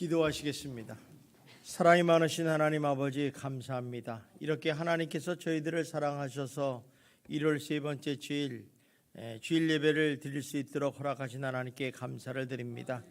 기도하시겠습니다. 사랑이 많으신 하나님 아버지 감사합니다. 이렇게 하나님께서 저희들을 사랑하셔서 1월 세 번째 주일 예배를 드릴 수 있도록 허락하신 하나님께 감사를 드립니다.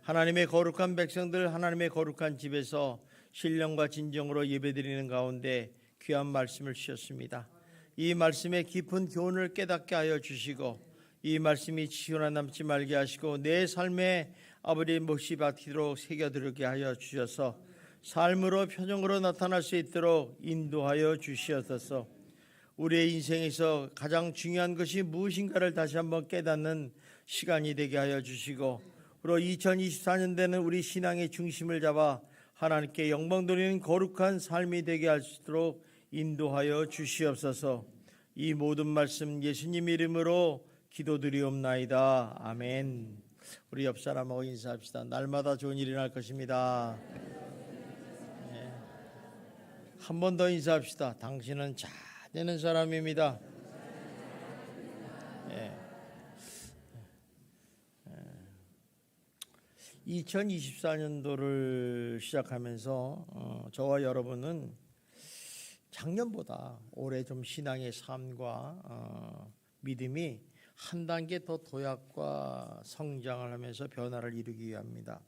하나님의 거룩한 백성들, 하나님의 거룩한 집에서 신령과 진정으로 예배드리는 가운데 귀한 말씀을 주셨습니다. 이 말씀의 깊은 교훈을 깨닫게 하여 주시고 이 말씀이 지존하 남지 말게 하시고 내 삶에 아버지의 몫이 박히도록 새겨들게 하여 주셔서 삶으로 표정으로 나타날 수 있도록 인도하여 주시옵소서. 우리의 인생에서 가장 중요한 것이 무엇인가를 다시 한번 깨닫는 시간이 되게 하여 주시고 그리고 2024년대는 우리 신앙의 중심을 잡아 하나님께 영광 돌리는 거룩한 삶이 되게 할 수 있도록 인도하여 주시옵소서. 이 모든 말씀 예수님 이름으로 기도드리옵나이다. 아멘. 우리 옆 사람하고 인사합시다. 날마다 좋은 일이 날 것입니다. 네. 한 번 더 인사합시다. 당신은 잘 되는 사람입니다. 네. 2024년도를 시작하면서 저와 여러분은 작년보다 올해 좀 신앙의 삶과 믿음이 한 단계 더 도약과 성장을 하면서 변화를 이루기 위함입니다.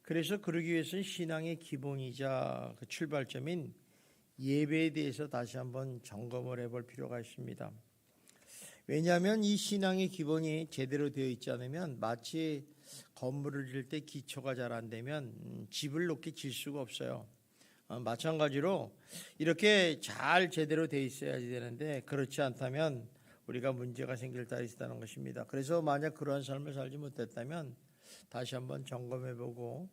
그래서 그러기 위해서는 신앙의 기본이자 그 출발점인 예배에 대해서 다시 한번 점검을 해볼 필요가 있습니다. 왜냐하면 이 신앙의 기본이 제대로 되어 있지 않으면 마치 건물을 지을 때 기초가 잘 안 되면 집을 높게 질 수가 없어요. 마찬가지로 이렇게 잘 제대로 되어 있어야지 되는데 그렇지 않다면 우리가 문제가 생길 따위 있다는 것입니다. 그래서 만약 그러한 삶을 살지 못했다면 다시 한번 점검해보고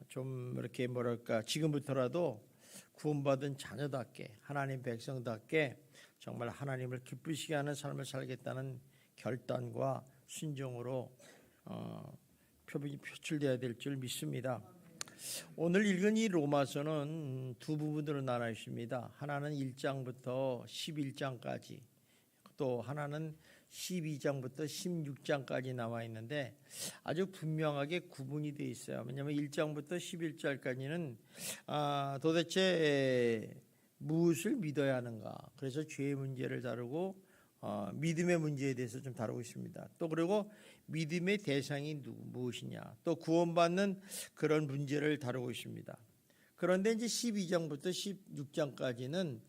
좀 이렇게 지금부터라도 구원받은 자녀답게 하나님 백성답게 정말 하나님을 기쁘시게 하는 삶을 살겠다는 결단과 순종으로 표출되어야 될 줄 믿습니다. 오늘 읽은 이 로마서는 두 부분으로 나눠 있습니다. 하나는 1장부터 11장까지 또 하나는 12장부터 16장까지 나와 있는데 아주 분명하게 구분이 되어 있어요. 왜냐하면 1장부터 11장까지는 도대체 무엇을 믿어야 하는가, 그래서 죄의 문제를 다루고 믿음의 문제에 대해서 좀 다루고 있습니다. 또 그리고 믿음의 대상이 무엇이냐, 또 구원받는 그런 문제를 다루고 있습니다. 그런데 이제 12장부터 16장까지는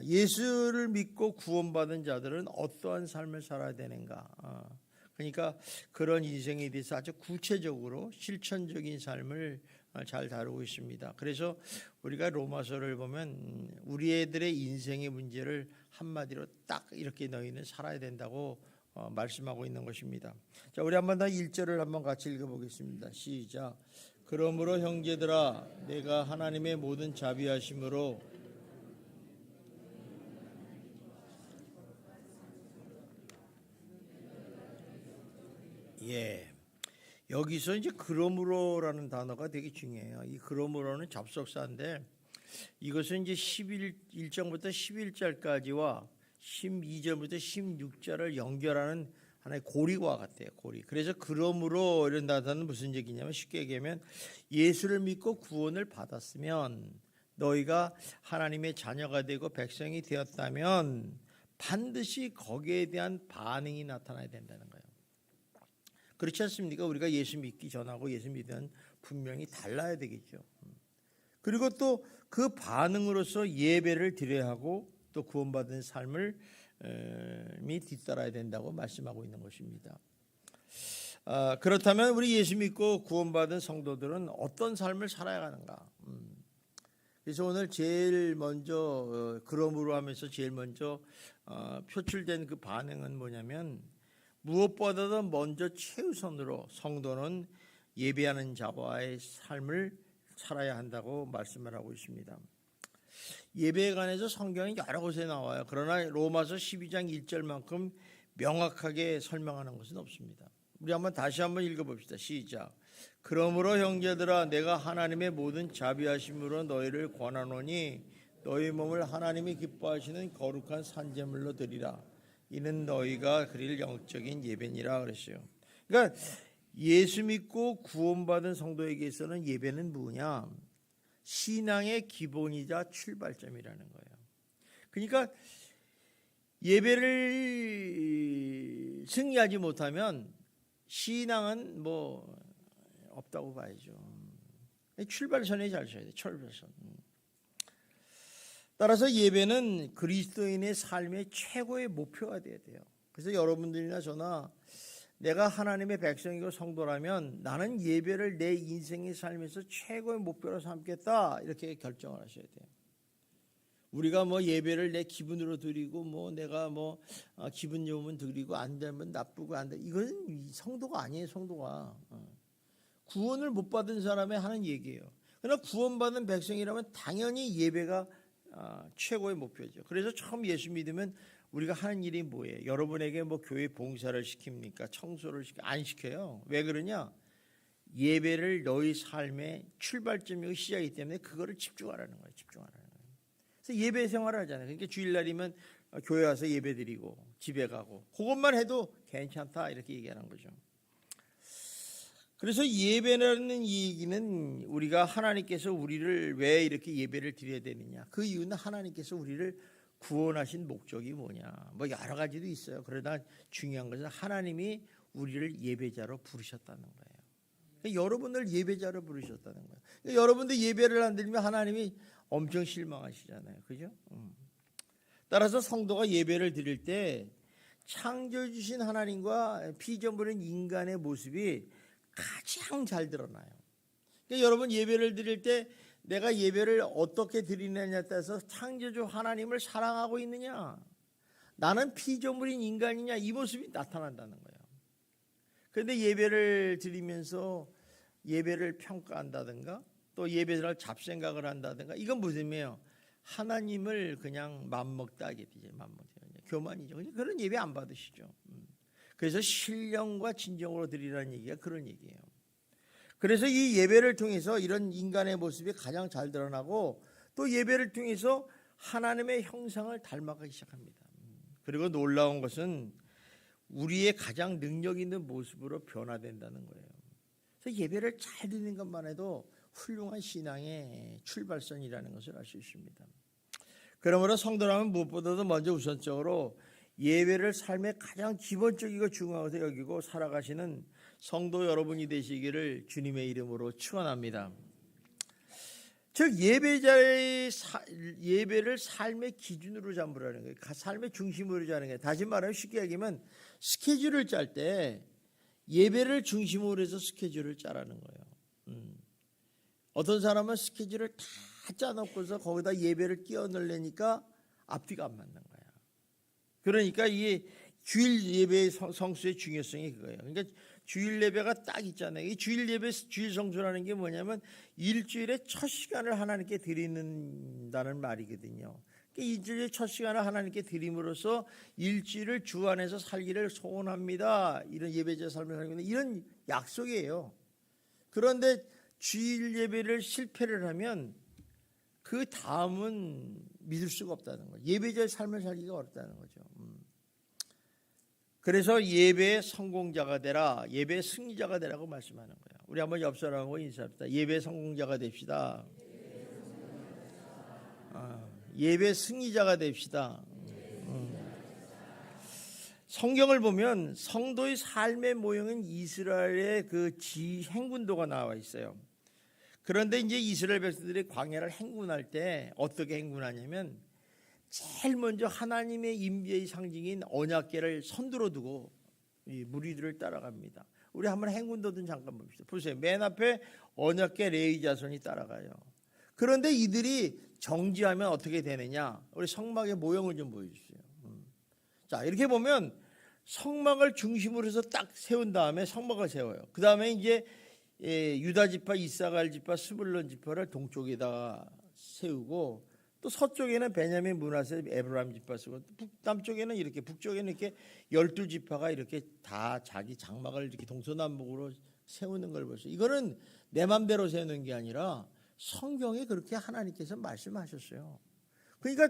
예수를 믿고 구원받은 자들은 어떠한 삶을 살아야 되는가, 그러니까 그런 인생에 대해서 아주 구체적으로 실천적인 삶을 잘 다루고 있습니다. 그래서 우리가 로마서를 보면 우리 애들의 인생의 문제를 한마디로 딱 이렇게 너희는 살아야 된다고 말씀하고 있는 것입니다. 자, 우리 한번 다 1절을 한번 같이 읽어보겠습니다. 시작. 그러므로 형제들아, 내가 하나님의 모든 자비하심으로 여기서 이제 그러므로라는 단어가 되게 중요해요. 이 그러므로는 접속사인데 이것은 이제 1장부터 11절까지와 12절부터 16절을 연결하는 하나의 고리와 같아요. 고리. 그래서 그러므로 이런 단어는 무슨 얘기냐면 쉽게 얘기하면 예수를 믿고 구원을 받았으면 너희가 하나님의 자녀가 되고 백성이 되었다면 반드시 거기에 대한 반응이 나타나야 된다는 거예요. 그렇지 않습니까? 우리가 예수 믿기 전하고 예수 믿으면 분명히 달라야 되겠죠. 그리고 또 그 반응으로서 예배를 드려야 하고 또 구원받은 삶을 뒤따라야 된다고 말씀하고 있는 것입니다. 그렇다면 우리 예수 믿고 구원받은 성도들은 어떤 삶을 살아야 하는가? 그래서 오늘 제일 먼저 그러므로 하면서 제일 먼저 표출된 그 반응은 뭐냐면 무엇보다도 먼저 최우선으로 성도는 예배하는 자와의 삶을 살아야 한다고 말씀을 하고 있습니다. 예배에 관해서 성경이 여러 곳에 나와요. 그러나 로마서 12장 1절만큼 명확하게 설명하는 것은 없습니다. 우리 다시 한번 읽어봅시다. 시작. 그러므로 형제들아, 내가 하나님의 모든 자비하심으로 너희를 권하노니 너희 몸을 하나님이 기뻐하시는 거룩한 산제물로 드리라. 이는 너희가 그릴 영적인 예배니라 그랬어요. 그러니까 예수 믿고 구원받은 성도에게서는 예배는 뭐냐? 신앙의 기본이자 출발점이라는 거예요. 그러니까 예배를 승리하지 못하면 신앙은 뭐 없다고 봐야죠. 출발선에 잘 서야 돼. 출발선. 따라서 예배는 그리스도인의 삶의 최고의 목표가 돼야 돼요. 그래서 여러분들이나 저나 내가 하나님의 백성이고 성도라면 나는 예배를 내 인생의 삶에서 최고의 목표로 삼겠다, 이렇게 결정을 하셔야 돼요. 우리가 뭐 예배를 내 기분으로 드리고 뭐 내가 뭐 기분 좋으면 드리고 안 되면 나쁘고 안 돼, 이건 성도가 아니에요. 성도가 구원을 못 받은 사람이 하는 얘기예요. 그러나 구원받은 백성이라면 당연히 예배가 최고의 목표죠. 그래서 처음 예수 믿으면 우리가 하는 일이 뭐예요? 여러분에게 뭐 교회 봉사를 시킵니까? 청소를 안 시켜요. 왜 그러냐? 예배를 너희 삶의 출발점이고 시작이기 때문에 그거를 집중하라는 거예요. 집중하라는 거예요. 그래서 예배 생활을 하잖아요. 그러니까 주일날이면 교회 와서 예배 드리고 집에 가고 그것만 해도 괜찮다, 이렇게 얘기하는 거죠. 그래서 예배라는 얘기는 우리가 하나님께서 우리를 왜 이렇게 예배를 드려야 되느냐, 그 이유는 하나님께서 우리를 구원하신 목적이 뭐냐, 뭐 여러 가지도 있어요. 그러나 중요한 것은 하나님이 우리를 예배자로 부르셨다는 거예요. 그러니까 여러분을 예배자로 부르셨다는 거예요. 그러니까 여러분들 예배를 안 드리면 하나님이 엄청 실망하시잖아요. 그죠? 따라서 성도가 예배를 드릴 때 창조해 주신 하나님과 피조물인 인간의 모습이 가장 잘 드러나요. 그러니까 여러분 예배를 드릴 때 내가 예배를 어떻게 드리느냐에 따라서 창조주 하나님을 사랑하고 있느냐, 나는 피조물인 인간이냐, 이 모습이 나타난다는 거예요. 그런데 예배를 드리면서 예배를 평가한다든가 또 예배를 잡생각을 한다든가, 이건 무슨 의미예요? 하나님을 그냥 맘먹다 하게 되죠. 맘먹다. 교만이죠. 그런 예배 안 받으시죠. 그래서 신령과 진정으로 드리라는 얘기가 그런 얘기예요. 그래서 이 예배를 통해서 이런 인간의 모습이 가장 잘 드러나고 또 예배를 통해서 하나님의 형상을 닮아가기 시작합니다. 그리고 놀라운 것은 우리의 가장 능력 있는 모습으로 변화된다는 거예요. 그래서 예배를 잘 드리는 것만 해도 훌륭한 신앙의 출발선이라는 것을 알 수 있습니다. 그러므로 성도라면 무엇보다도 먼저 우선적으로 예배를 삶의 가장 기본적이고 중요한 것을 여기고 살아가시는 성도 여러분이 되시기를 주님의 이름으로 축원합니다. 즉 예배자의 예배를 삶의 기준으로 잡으라는 거예요. 삶의 중심으로 잡는 거예요. 다시 말하면 쉽게 얘기하면 스케줄을 짤 때 예배를 중심으로 해서 스케줄을 짜라는 거예요. 어떤 사람은 스케줄을 다 짜놓고서 거기다 예배를 끼워 넣으려니까 앞뒤가 안 맞는 거야. 그러니까 이게 주일 예배의 성수의 중요성이 그거예요. 그러니까 주일 예배가 딱 있잖아요. 이 주일 예배, 주일 성수라는 게 뭐냐면 일주일의 첫 시간을 하나님께 드린다는 말이거든요. 그러니까 일주일의 첫 시간을 하나님께 드림으로써 일주일을 주 안에서 살기를 소원합니다. 이런 예배자 삶을 살고 있는 이런 약속이에요. 그런데 주일 예배를 실패를 하면 그 다음은 믿을 수가 없다는 거죠. 예배자의 삶을 살기가 어렵다는 거죠. 그래서 예배의 성공자가 되라, 예배의 승리자가 되라고 말씀하는 거예요. 우리 한번 옆 사람하고 인사합시다. 예배의 성공자가 됩시다. 예배 승리자가 됩시다. 성경을 보면 성도의 삶의 모형은 이스라엘의 그 행군도가 나와 있어요. 그런데 이제 이스라엘 백성들이 광야를 행군할 때 어떻게 행군하냐면 제일 먼저 하나님의 임재의 상징인 언약궤를 선두로 두고 이 무리들을 따라갑니다. 우리 한번 행군도든 잠깐 봅시다. 보세요. 맨 앞에 언약궤 레위 자손이 따라가요. 그런데 이들이 정지하면 어떻게 되느냐? 우리 성막의 모형을 좀 보여주세요. 자, 이렇게 보면 성막을 중심으로 해서 딱 세운 다음에 성막을 세워요. 그 다음에 이제 유다 지파, 이사갈 지파, 스불론 지파를 동쪽에다가 세우고 또 서쪽에는 베냐민, 므낫세, 에브라임 지파 쓰고 남쪽에는 이렇게, 북쪽에는 이렇게 12지파가 이렇게 다 자기 장막을 이렇게 동서남북으로 세우는 걸 보세요. 이거는 내 맘대로 세우는 게 아니라 성경에 그렇게 하나님께서 말씀하셨어요. 그러니까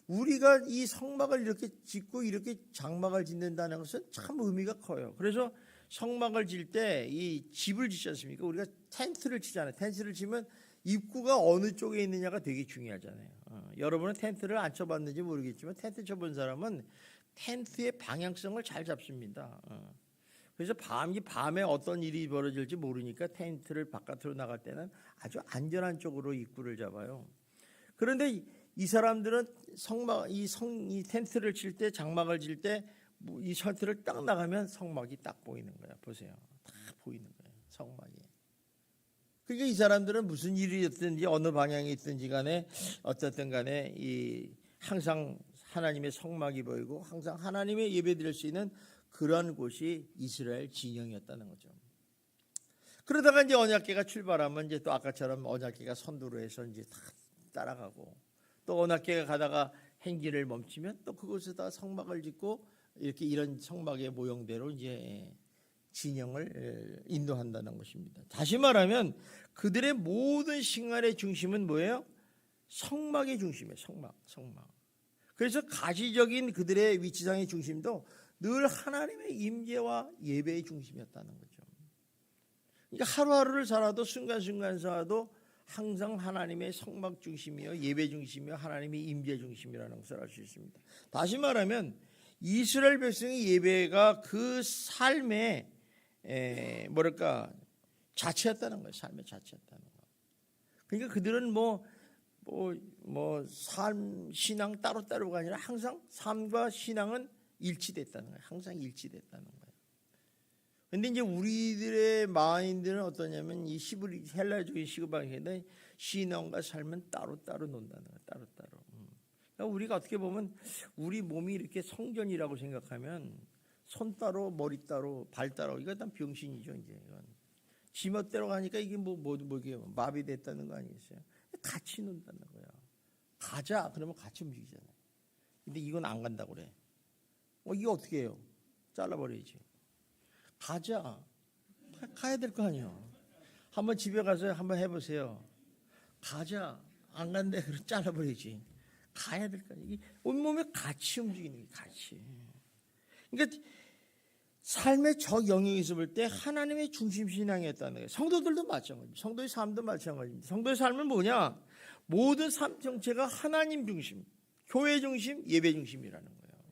우리가 이 성막을 이렇게 짓고 이렇게 장막을 짓는다는 것은 참 의미가 커요. 그래서 성막을 질 때 이 집을 짓지 않습니까? 우리가 텐트를 치잖아요. 텐트를 치면 입구가 어느 쪽에 있느냐가 되게 중요하잖아요. 여러분은 텐트를 안 쳐봤는지 모르겠지만 텐트 쳐본 사람은 텐트의 방향성을 잘 잡습니다. 그래서 밤에 어떤 일이 벌어질지 모르니까 텐트를 바깥으로 나갈 때는 아주 안전한 쪽으로 입구를 잡아요. 그런데 이 사람들은 이 텐트를 칠 때, 장막을 칠 때 이 텐트를 딱 나가면 성막이 딱 보이는 거야. 보세요. 다 보이는 거예요. 성막이. 그러니까 이 사람들은 무슨 일이 있든지 어느 방향에 있든지 간에 어쨌든 간에 항상 하나님의 성막이 보이고 항상 하나님의 예배드릴 수 있는 그런 곳이 이스라엘 진영이었다는 거죠. 그러다가 이제 언약궤가 출발하면 이제 또 아까처럼 언약궤가 선두로 해서 이제 다 따라가고 또 언약궤가 가다가 행진을 멈추면 또 그곳에다 성막을 짓고 이렇게 이런 성막의 모형대로 이제 진영을 인도한다는 것입니다. 다시 말하면 그들의 모든 생활의 중심은 뭐예요? 성막의 중심이에요. 성막. 그래서 가시적인 그들의 위치상의 중심도 늘 하나님의 임재와 예배의 중심이었다는 거죠. 그러니까 하루하루를 살아도 순간순간 살아도 항상 하나님의 성막 중심이요 예배 중심이요 하나님의 임재 중심이라는 것을 알 수 있습니다. 다시 말하면 이스라엘 백성의 예배가 그 삶의 자체였다는 거예요. 삶의 자체였다는 거. 그러니까 그들은 신앙 따로따로가 아니라 항상 삶과 신앙은 일치됐다는 거예요. 항상 일치됐다는 거예요. 근데 이제 우리들의 마인드는 어떠냐면 이 헬라적인 시그방식인데 신앙과 삶은 따로따로 논다는 거예요. 따로따로. 그러니까 우리가 어떻게 보면 우리 몸이 이렇게 성전이라고 생각하면 손 따로 머리 따로 발 따로 이거 다 병신이죠. 이제 이건 지멋대로 가니까 이게 뭐게 마비됐다는 거 아니겠어요? 같이 논다는 거야. 가자 그러면 같이 움직이잖아요. 근데 이건 안 간다고 그래. 이거 어떻게 해요? 잘라버려야지. 가자. 가야 될 거 아니에요. 한번 집에 가서 한번 해보세요. 가자. 안 간대. 그럼 잘라버리지. 가야 될 거 아니에요. 이게 온몸에 같이 움직이는 게 같이. 그러니까 삶의 저 영역에서 볼 때 하나님의 중심 신앙이었다는 거예요. 성도들도 마찬가지입니다. 성도의 삶도 마찬가지입니다. 성도의 삶은 뭐냐? 모든 삶 정체가 하나님 중심, 교회 중심, 예배 중심이라는 거예요.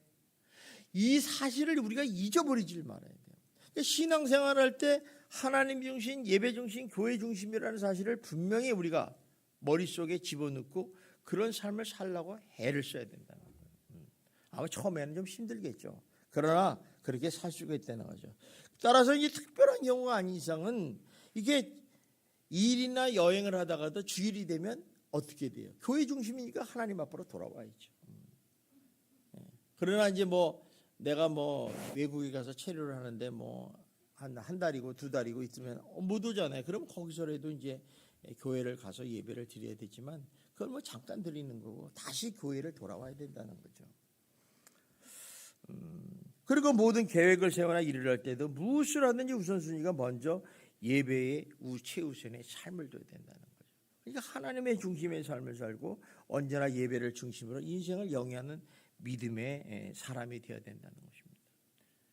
이 사실을 우리가 잊어버리질 말아야 돼요. 그러니까 신앙생활할 때 하나님 중심, 예배 중심, 교회 중심이라는 사실을 분명히 우리가 머릿속에 집어넣고 그런 삶을 살려고 애를 써야 된다는 거예요. 아마 처음에는 좀 힘들겠죠. 그러나 그렇게 살 수가 있다는 거죠. 따라서 이 특별한 경우가 아닌 이상은 이게 일이나 여행을 하다가도 주일이 되면 어떻게 돼요? 교회 중심이니까 하나님 앞으로 돌아와야죠. 그러나 이제 내가 외국에 가서 체류를 하는데 한 달이고 두 달이고 있으면 못 오잖아요. 그럼 거기서라도 이제 교회를 가서 예배를 드려야 되지만 그걸 잠깐 드리는 거고 다시 교회를 돌아와야 된다는 거죠. 그리고 모든 계획을 세우거나 일을 할 때도 무엇을 하든지 우선순위가 먼저 예배의 최우선의 삶을 둬야 된다는 거죠. 그러니까 하나님의 중심의 삶을 살고 언제나 예배를 중심으로 인생을 영위하는 믿음의 사람이 되어야 된다는 것입니다.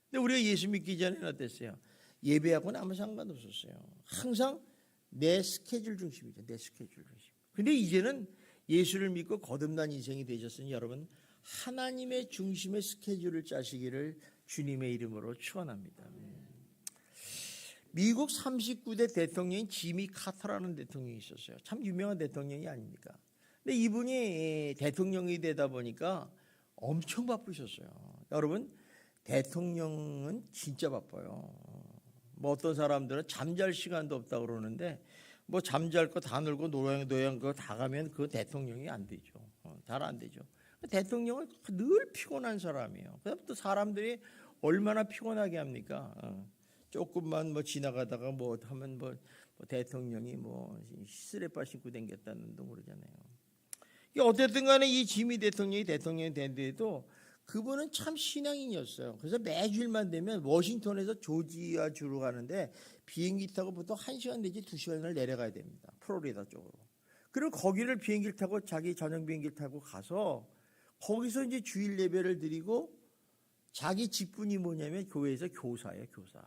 근데 우리가 예수 믿기 전에는 어땠어요? 예배하고는 아무 상관없었어요. 항상 내 스케줄 중심이죠. 내 스케줄 중심. 근데 이제는 예수를 믿고 거듭난 인생이 되셨으니 여러분 하나님의 중심의 스케줄을 짜시기를 주님의 이름으로 축원합니다. 미국 39대 대통령인 지미 카터라는 대통령이 있었어요. 참 유명한 대통령이 아닙니까? 근데 이분이 대통령이 되다 보니까 엄청 바쁘셨어요. 여러분 대통령은 진짜 바빠요. 어떤 사람들은 잠잘 시간도 없다고 그러는데 잠잘 거 다 놀고 노양 거 다 가면 그 대통령이 안 되죠. 잘 안 되죠. 대통령은 늘 피곤한 사람이에요. 그다음 또 사람들이 얼마나 피곤하게 합니까? 조금만 지나가다가 하면 대통령이 시스레빠 신고 댕겼다는 둥 그러잖아요. 어쨌든 간에 이 지미 대통령이 된 데에도 그분은 참 신앙인이었어요. 그래서 매주일만 되면 워싱턴에서 조지아 주로 가는데 비행기 타고 보통 1시간 내지 2시간을 내려가야 됩니다. 플로리다 쪽으로. 그리고 거기를 비행기를 타고 자기 전용 비행기를 타고 가서 거기서 이제 주일 예배를 드리고 자기 직분이 뭐냐면 교회에서 교사예요, 교사.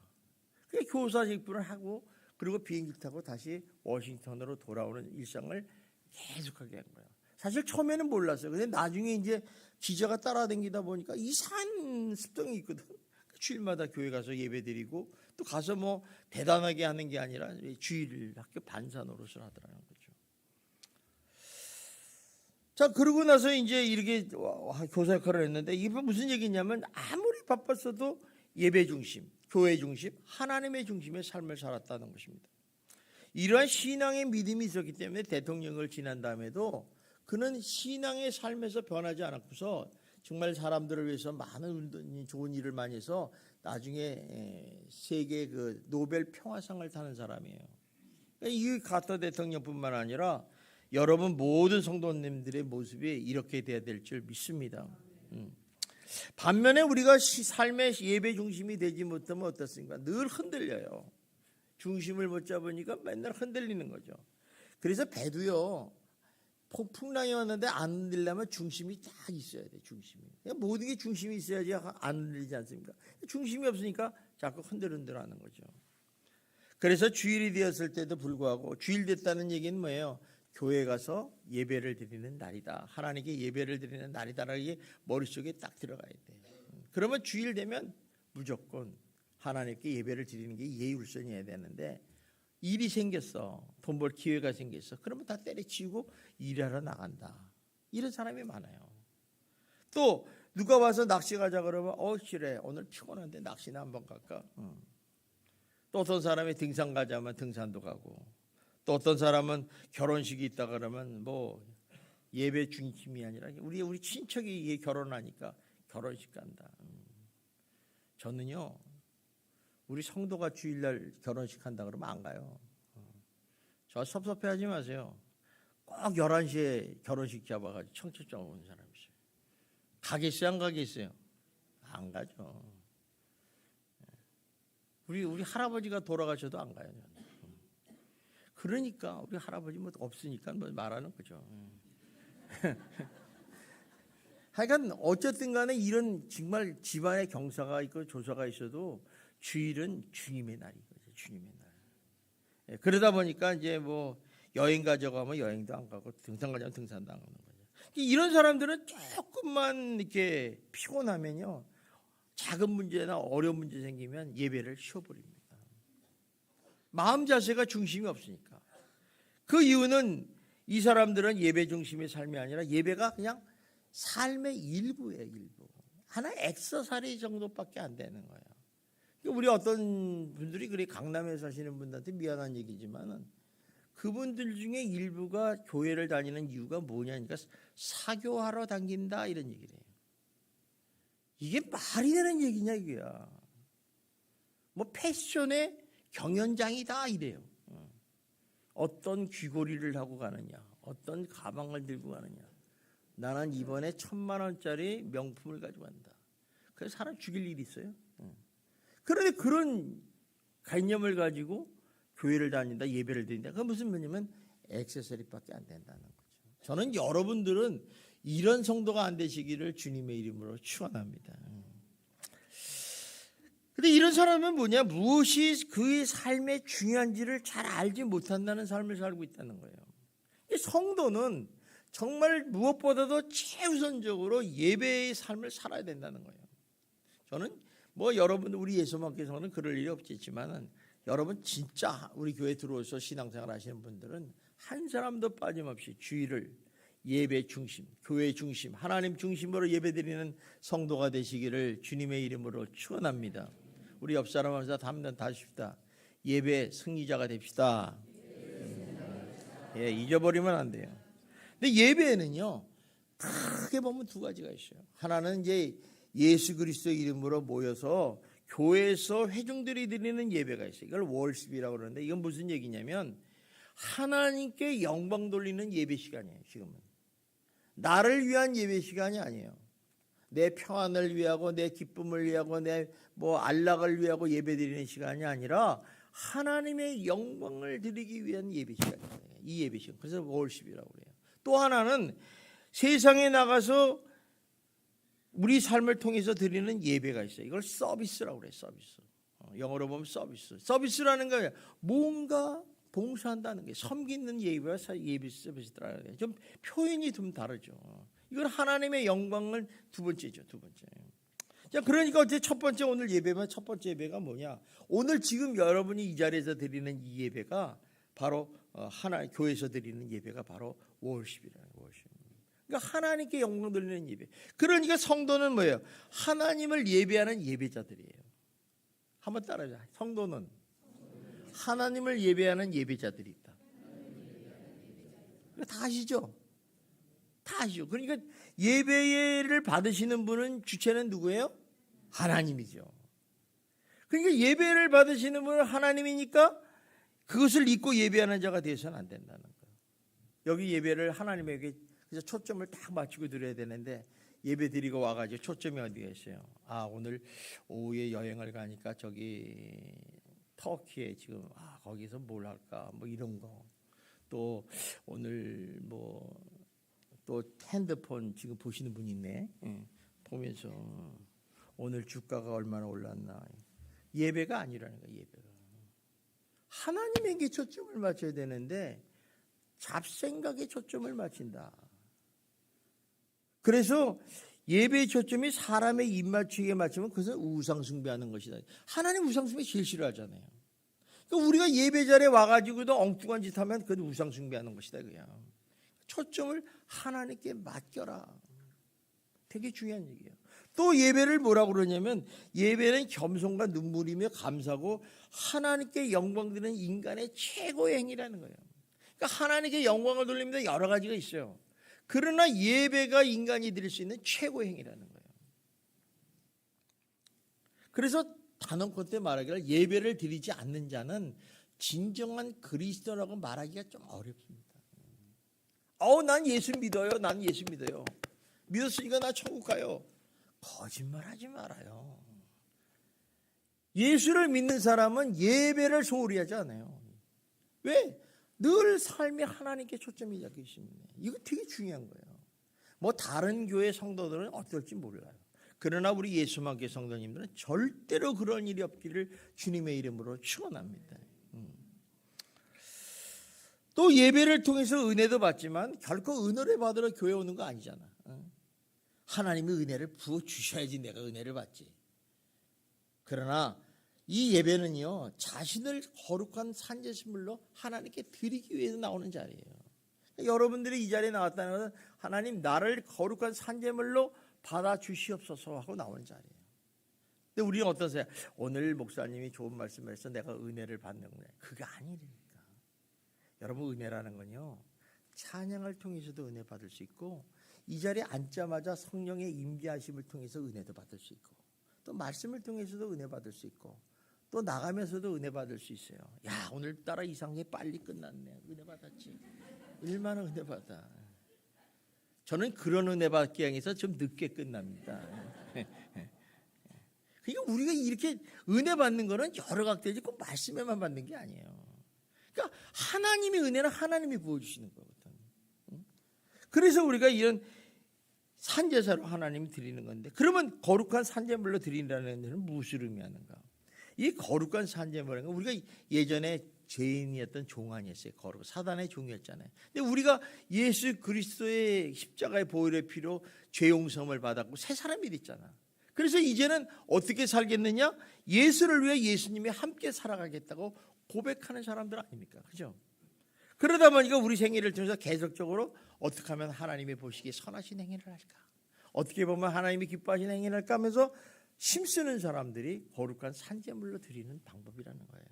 교사 직분을 하고 그리고 비행기 타고 다시 워싱턴으로 돌아오는 일상을 계속하게 한 거예요. 사실 처음에는 몰랐어요. 근데 나중에 이제 기자가 따라다니다 보니까 이상한 습성이 있거든. 주일마다 교회 가서 예배드리고 또 가서 뭐 대단하게 하는 게 아니라 주일 학교 반사 노릇을 하더라는 거죠. 자, 그러고 나서 이제 이렇게 교사 역할을 했는데 이게 무슨 얘기냐면 아무리 바빴어도 예배 중심, 교회 중심, 하나님의 중심의 삶을 살았다는 것입니다. 이러한 신앙의 믿음이 있었기 때문에 대통령을 지난 다음에도 그는 신앙의 삶에서 변하지 않았고서 정말 사람들을 위해서 많은 좋은 일을 많이 해서 나중에 세계 그 노벨 평화상을 타는 사람이에요. 이 카터 대통령뿐만 아니라 여러분 모든 성도님들의 모습이 이렇게 돼야 될 줄 믿습니다. 반면에 우리가 삶의 예배 중심이 되지 못하면 어떻습니까? 늘 흔들려요. 중심을 못 잡으니까 맨날 흔들리는 거죠. 그래서 배도요, 폭풍랑이 왔는데 안 흔들려면 중심이 딱 있어야 돼. 중심이. 모든 게 중심이 있어야지 안 흔들리지 않습니까? 중심이 없으니까 자꾸 흔들흔들하는 거죠. 그래서 주일이 되었을 때도 불구하고 주일 됐다는 얘기는 뭐예요? 교회 가서 예배를 드리는 날이다. 하나님께 예배를 드리는 날이다라는 게 머릿속에 딱 들어가야 돼. 그러면 주일 되면 무조건 하나님께 예배를 드리는 게 예의울선이어야 되는데 일이 생겼어. 돈 벌 기회가 생겼어. 그러면 다 때려치우고 일하러 나간다. 이런 사람이 많아요. 또 누가 와서 낚시 가자 그러면 그래 오늘 피곤한데 낚시나 한번 갈까? 또 어떤 사람이 등산 가자면 등산도 가고 또 어떤 사람은 결혼식이 있다 그러면 뭐 예배 중심이 아니라 우리 친척이 결혼하니까 결혼식 간다. 저는요 우리 성도가 주일날 결혼식 한다 그러면 안 가요. 저 섭섭해하지 마세요. 꼭 11시에 결혼식 잡아가지고 청첩장 오는 사람이 있어요. 가겠어요 안 가겠어요? 안 가죠. 우리 할아버지가 돌아가셔도 안 가요. 그러니까 우리 할아버지 뭐 없으니까 뭐 말하는 거죠. 하여간 어쨌든 간에 이런 정말 집안에 경사가 있고 조사가 있어도 주일은 주님의 날이거든요. 주님의 날. 그러다 보니까 이제 뭐 여행 가자고 하면 여행도 안 가고 등산 가자면 등산도 안 가는 거죠. 이런 사람들은 조금만 이렇게 피곤하면요. 작은 문제나 어려운 문제 생기면 예배를 쉬어버립니다. 마음 자세가 중심이 없으니까. 그 이유는 이 사람들은 예배 중심의 삶이 아니라 예배가 그냥 삶의 일부예요. 일부. 하나의 액세서리 정도밖에 안 되는 거예요. 우리 어떤 분들이 그래 강남에 사시는 분들한테 미안한 얘기지만은 그분들 중에 일부가 교회를 다니는 이유가 뭐냐니까 사교하러 다닌다 이런 얘기를 해요. 이게 말이 되는 얘기냐 이거야. 뭐 패션의 경연장이다 이래요. 어떤 귀걸이를 하고 가느냐, 어떤 가방을 들고 가느냐. 나는 이번에 1,000만 원짜리 명품을 가지고 간다. 그래서 사람 죽일 일이 있어요. 그런데 그런 개념을 가지고 교회를 다닌다, 예배를 드린다. 그건 무슨 말이냐면 액세서리밖에 안 된다는 거죠. 저는 여러분들은 이런 성도가 안 되시기를 주님의 이름으로 축원합니다. 근데 이런 사람은 뭐냐? 무엇이 그의 삶의 중요한지를 잘 알지 못한다는 삶을 살고 있다는 거예요. 성도는 정말 무엇보다도 최우선적으로 예배의 삶을 살아야 된다는 거예요. 저는 뭐 여러분 우리 예수님께서는 그럴 일이 없겠지만은 여러분 진짜 우리 교회 들어오셔서 신앙생활 하시는 분들은 한 사람도 빠짐없이 주일을 예배 중심, 교회 중심, 하나님 중심으로 예배드리는 성도가 되시기를 주님의 이름으로 축원합니다. 우리 옆 사람 하면서 한번 다 하십시다. 예배 승리자가 됩시다. 예, 잊어버리면 안 돼요. 근데 예배에는요 크게 보면 두 가지가 있어요. 하나는 이제 예수 그리스도의 이름으로 모여서 교회에서 회중들이 드리는 예배가 있어요. 이걸 월십이라고 그러는데 이건 무슨 얘기냐면 하나님께 영광 돌리는 예배 시간이에요. 지금은 나를 위한 예배 시간이 아니에요. 내 평안을 위하고 내 기쁨을 위하고 내 뭐 안락을 위하고 예배드리는 시간이 아니라 하나님의 영광을 드리기 위한 예배 시간이에요. 이 예배 시간. 그래서 월십이라고 그래요. 또 하나는 세상에 나가서 우리 삶을 통해서 드리는 예배가 있어요. 이걸 서비스라고 그래요. 서비스. 영어로 보면 서비스. 서비스라는 거예요. 뭔가 봉사한다는 게 섬기는 예배와 예배 서비스라는 게 좀 표현이 좀 다르죠. 이건 하나님의 영광을 두 번째죠. 두 번째. 자, 그러니까 어째 첫 번째 오늘 예배면 첫 번째 예배가 뭐냐? 오늘 지금 여러분이 이 자리에서 드리는 이 예배가 바로 하나 교회에서 드리는 예배가 바로 월십이라는 월십. 그러니까 하나님께 영광 돌리는 예배. 그러니까 성도는 뭐예요? 하나님을 예배하는 예배자들이에요. 한번 따라해요. 성도는 하나님을 예배하는 예배자들이 있다. 다 아시죠? 다 아시죠? 그러니까 예배를 받으시는 분은 주체는 누구예요? 하나님이죠. 그러니까 예배를 받으시는 분은 하나님이니까 그것을 잊고 예배하는 자가 되어서는 안 된다는 거예요. 여기 예배를 하나님에게 그래서 초점을 딱 맞추고 드려야 되는데 예배 드리고 와가지고 초점이 어디에 있어요? 아, 오늘 오후에 여행을 가니까 저기 터키에 지금 거기서 뭘 할까 뭐 이런 거. 또 오늘 뭐 또 핸드폰 지금 보시는 분이 있네. 보면서 오늘 주가가 얼마나 올랐나. 예배가 아니라는 거예요. 예배가 하나님에게 초점을 맞춰야 되는데 잡생각에 초점을 맞춘다. 그래서 예배의 초점이 사람의 입맞추기에 맞추면 그것은 우상숭배하는 것이다. 하나님 우상숭배 제일 싫어하잖아요. 그러니까 우리가 예배 자리에 와가지고도 엉뚱한 짓 하면 그건 우상숭배하는 것이다. 그냥 초점을 하나님께 맡겨라. 되게 중요한 얘기예요. 또 예배를 뭐라고 그러냐면 예배는 겸손과 눈물이며 감사고 하나님께 영광 드리는 인간의 최고의 행위라는 거예요. 그러니까 하나님께 영광을 돌립니다. 여러 가지가 있어요. 그러나 예배가 인간이 드릴 수 있는 최고의 행위라는 거예요. 그래서 단언컨대 말하기를 예배를 드리지 않는 자는 진정한 그리스도라고 말하기가 좀 어렵습니다. 난 예수 믿어요. 난 예수 믿어요. 믿었으니까 나 천국 가요. 거짓말하지 말아요. 예수를 믿는 사람은 예배를 소홀히 하지 않아요. 왜? 늘 삶이 하나님께 초점이 잡혀 있습니다. 이거 되게 중요한 거예요. 뭐 다른 교회 성도들은 어떨지 몰라요. 그러나 우리 예수만교 성도님들은 절대로 그런 일이 없기를 주님의 이름으로 축원합니다. 또 예배를 통해서 은혜도 받지만 결코 은혜를 받으러 교회 오는 거 아니잖아. 하나님이 은혜를 부어 주셔야지 내가 은혜를 받지. 그러나 이 예배는요, 자신을 거룩한 산제신물로 하나님께 드리기 위해서 나오는 자리예요. 여러분들이 이 자리에 나왔다는 것은 하나님 나를 거룩한 산제물로 받아 주시옵소서 하고 나오는 자리예요. 근데 우리는 어떠세요? 오늘 목사님이 좋은 말씀을 해서 내가 은혜를 받는 거예요. 그게 아니니까. 여러분 은혜라는 건요, 찬양을 통해서도 은혜 받을 수 있고 이 자리에 앉자마자 성령의 임재하심을 통해서 은혜도 받을 수 있고 또 말씀을 통해서도 은혜 받을 수 있고 또 나가면서도 은혜 받을 수 있어요. 야, 오늘따라 이상하게 빨리 끝났네. 은혜 받았지. 얼마나 은혜 받아. 저는 그런 은혜 받기 향해서 좀 늦게 끝납니다. 그러니까 우리가 이렇게 은혜 받는 거는 여러 각도이지 꼭 말씀에만 받는 게 아니에요. 그러니까 하나님의 은혜는 하나님이 부어주시는 거거든. 그래서 우리가 이런 산제사로 하나님이 드리는 건데, 그러면 거룩한 산제물로 드린다는 데는 무엇을 의미하는가? 이 거룩한 산제물은 우리가 예전에 죄인이었던 종 아니었어요. 거룩 사단의 종이었잖아요. 근데 우리가 예수 그리스도의 십자가의 보혈의 피로 죄 용서를 받았고 새 사람이 됐잖아. 그래서 이제는 어떻게 살겠느냐? 예수를 위해 예수님이 함께 살아가겠다고 고백하는 사람들 아닙니까? 그죠? 그러다 보니까 우리 생애를 통해서 계속적으로 어떻게 하면 하나님이 보시기에 선하신 행위를 할까? 어떻게 보면 하나님이 기뻐하시는 행위를 할까 하면서 힘쓰는 사람들이 거룩한 산제물로 드리는 방법이라는 거예요.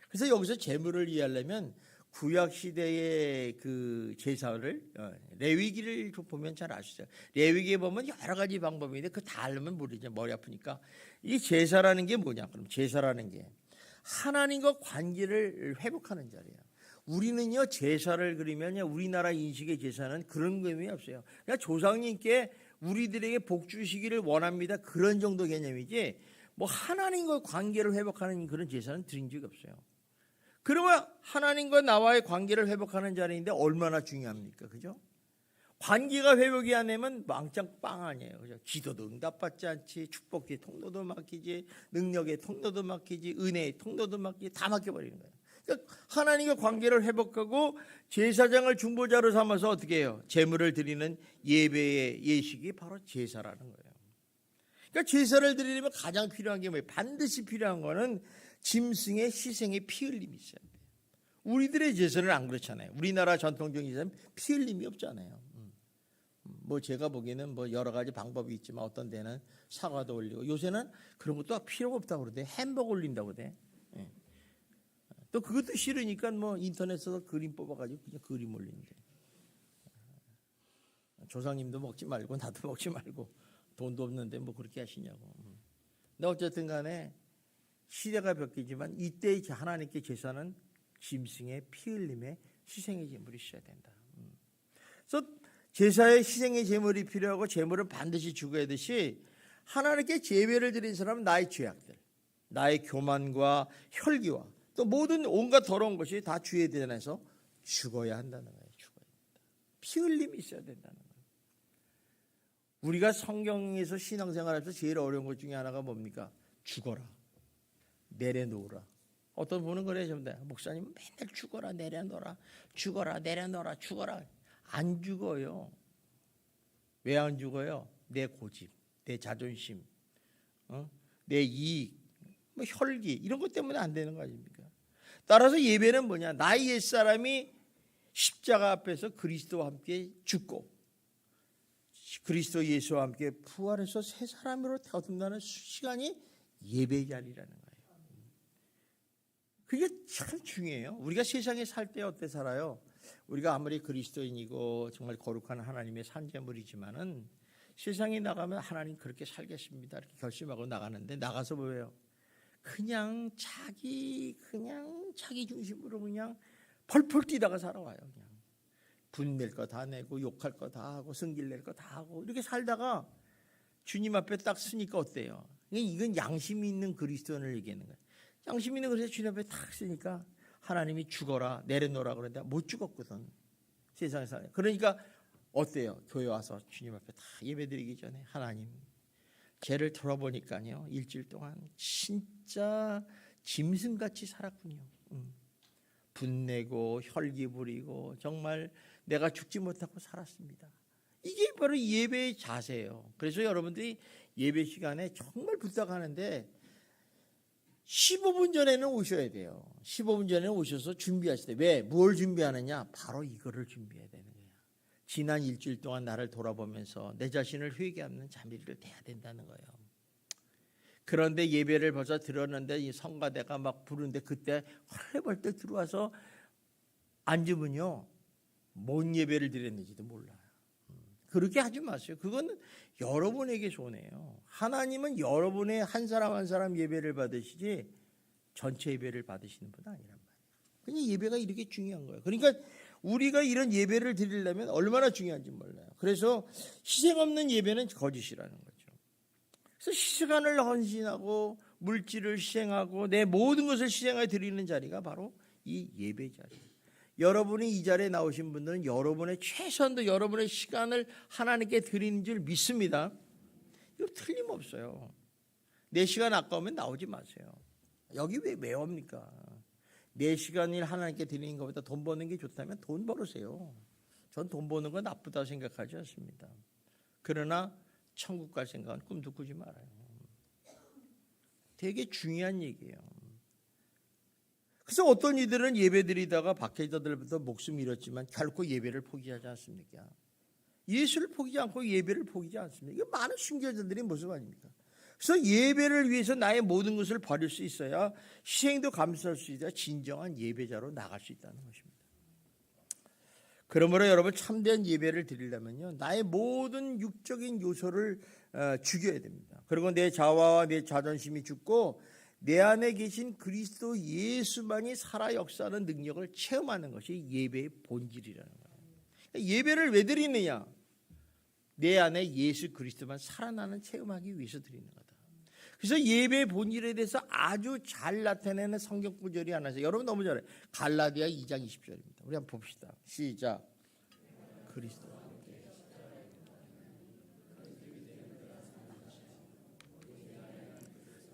그래서 여기서 제물을 이해하려면 구약 시대의 그 제사를 레위기를 보면 잘 아시죠? 레위기에 보면 여러 가지 방법인데 그 다 알면 모르죠. 머리 아프니까. 이 제사라는 게 뭐냐? 그럼 제사라는 게 하나님과 관계를 회복하는 자리야. 우리는요 제사를 그리면요 우리나라 인식의 제사는 그런 의미 없어요. 그냥 조상님께 우리들에게 복 주시기를 원합니다. 그런 정도 개념이지 뭐 하나님과 관계를 회복하는 그런 제사는 드린 적이 없어요. 그러면 하나님과 나와의 관계를 회복하는 자리인데 얼마나 중요합니까? 그죠? 관계가 회복이 안 되면 왕창 빵 아니에요. 그죠? 기도도 응답받지 않지, 축복의 통로도 막히지, 능력의 통로도 막히지, 은혜의 통로도 막히지, 다 막혀버리는 거예요. 그러니까 하나님과 관계를 회복하고 제사장을 중보자로 삼아서 어떻게 해요? 제물을 드리는 예배의 예식이 바로 제사라는 거예요. 그러니까 제사를 드리려면 가장 필요한 게 뭐예요? 반드시 필요한 거는 짐승의 희생의 피 흘림이 있어야 돼요. 우리들의 제사는 안 그렇잖아요. 우리나라 전통적인 제사는 피 흘림이 없잖아요. 뭐 제가 보기에는 뭐 여러 가지 방법이 있지만 어떤 데는 사과도 올리고, 요새는 그런 것도 필요가 없다고 그러대. 햄버거 올린다고 그러대. 예. 또 그것도 싫으니까 뭐 인터넷에서 그림 뽑아가지고 그냥 그림 올리는데, 조상님도 먹지 말고 나도 먹지 말고 돈도 없는데 뭐 그렇게 하시냐고. 근데 어쨌든 간에 시대가 바뀌지만 이때의 하나님께 제사는 짐승의 피 흘림의 희생의 제물이 있어야 된다. 그래서 제사의 희생의 제물이 필요하고, 제물은 반드시 죽어야 되듯이 하나님께 제배를 드린 사람은 나의 죄악들, 나의 교만과 혈기와 또 모든 온갖 더러운 것이 다 주의 대전에서 죽어야 한다는 거예요. 죽어야 된다. 피 흘림이 있어야 된다는 거예요. 우리가 성경에서 신앙생활에서 제일 어려운 것 중에 하나가 뭡니까? 죽어라, 내려놓으라. 어떤 분은 그래요. 목사님은 맨날 죽어라, 내려놓으라, 죽어라, 내려놓으라, 죽어라. 안 죽어요. 왜 안 죽어요? 내 고집, 내 자존심, 내 이익, 뭐 혈기, 이런 것 때문에 안 되는 거 아닙니까? 따라서 예배는 뭐냐? 나의 옛사람이 십자가 앞에서 그리스도와 함께 죽고 그리스도 예수와 함께 부활해서 새 사람으로 거듭나는 시간이 예배 자리라는 거예요. 그게 참 중요해요. 우리가 세상에 살 때 어때 살아요? 우리가 아무리 그리스도인이고 정말 거룩한 하나님의 산재물이지만은 세상에 나가면 하나님 그렇게 살겠습니다 이렇게 결심하고 나가는데, 나가서 뭐예요? 그냥 자기 중심으로 그냥 펄펄 뛰다가 살아와요. 그냥 분낼 거 다 내고 욕할 거 다 하고 승질 낼 거 다 하고 이렇게 살다가 주님 앞에 딱 서니까 어때요? 이건 양심이 있는 그리스도인을 얘기하는 거예요. 양심 있는 그리스도 주님 앞에 딱 서니까 하나님이 죽어라, 내려놓으라 그러는데 못 죽었거든. 세상에서. 그러니까 어때요? 교회 와서 주님 앞에 다 예배드리기 전에 하나님, 죄를 털어보니까요, 일주일 동안 진짜 짐승같이 살았군요. 분내고 혈기 부리고 정말 내가 죽지 못하고 살았습니다. 이게 바로 예배의 자세예요. 그래서 여러분들이 예배 시간에 정말 부탁하는데 15분 전에는 오셔야 돼요. 15분 전에 오셔서 준비하시되, 왜? 뭘 준비하느냐? 바로 이거를 준비해야 되는 거예요. 지난 일주일 동안 나를 돌아보면서 내 자신을 회개하는 자리를 대야 된다는 거예요. 그런데 예배를 벌써 들었는데 이 성가대가 막 부르는데 그때 헐레벌떡 들어와서 앉으면요, 뭔 예배를 드렸는지도 몰라요. 그렇게 하지 마세요. 그건 여러분에게 손해예요. 하나님은 여러분의 한 사람 한 사람 예배를 받으시지 전체 예배를 받으시는 분 아니란 말이에요. 그냥 예배가 이렇게 중요한 거예요. 그러니까 우리가 이런 예배를 드리려면 얼마나 중요한지 몰라요. 그래서 희생 없는 예배는 거짓이라는 거죠. 그래서 시간을 헌신하고 물질을 희생하고 내 모든 것을 희생하여 드리는 자리가 바로 이 예배 자리예요. 여러분이 이 자리에 나오신 분들은 여러분의 최선도 여러분의 시간을 하나님께 드리는 줄 믿습니다. 이거 틀림없어요. 내 시간 아까우면 나오지 마세요. 여기 왜 옵니까? 내 시간을 하나님께 드리는 것보다 돈 버는 게 좋다면 돈 벌으세요. 전 돈 버는 건 나쁘다고 생각하지 않습니다. 그러나 천국 갈 생각은 꿈도 꾸지 말아요. 되게 중요한 얘기예요. 그래서 어떤 이들은 예배 드리다가 박해자들부터 목숨 잃었지만 결코 예배를 포기하지 않습니까? 예수를 포기하지 않고 예배를 포기하지 않습니다. 이게 많은 순교자들의 모습 아닙니까? 그래서 예배를 위해서 나의 모든 것을 버릴 수 있어야 희생도 감수할 수 있어야 진정한 예배자로 나갈 수 있다는 것입니다. 그러므로 여러분, 참된 예배를 드리려면요, 나의 모든 육적인 요소를 죽여야 됩니다. 그리고 내 자아와 내 자존심이 죽고 내 안에 계신 그리스도 예수만이 살아 역사하는 능력을 체험하는 것이 예배의 본질이라는 거예요. 예배를 왜 드리느냐? 내 안에 예수 그리스도만 살아나는 체험하기 위해서 드리는 거다. 그래서 예배의 본질에 대해서 아주 잘 나타내는 성경 구절이 하나 있어요. 여러분 너무 잘해요. 갈라디아 2장 20절입니다. 우리 한번 봅시다. 시작. 그리스도와 함께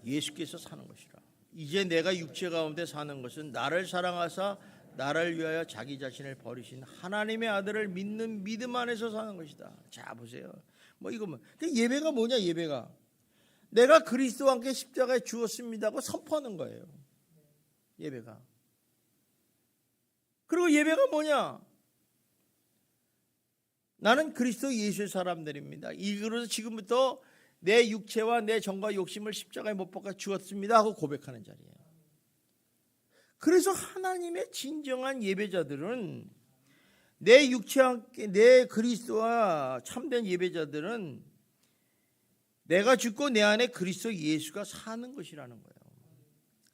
예수께서 사는 것이라. 이제 내가 육체 가운데 사는 것은 나를 사랑하사 나를 위하여 자기 자신을 버리신 하나님의 아들을 믿는 믿음 안에서 사는 것이다. 자 보세요. 이거 예배가 뭐냐? 예배가 내가 그리스도와 함께 십자가에 죽었습니다고 선포하는 거예요. 예배가. 그리고 예배가 뭐냐? 나는 그리스도 예수의 사람들입니다. 이그로서 지금부터 내 육체와 내 정과 욕심을 십자가에 못 박아 죽었습니다 하고 고백하는 자리예요. 그래서 하나님의 진정한 예배자들은 내 육체와 함께 내 그리스도와 참된 예배자들은 내가 죽고 내 안에 그리스도 예수가 사는 것이라는 거예요.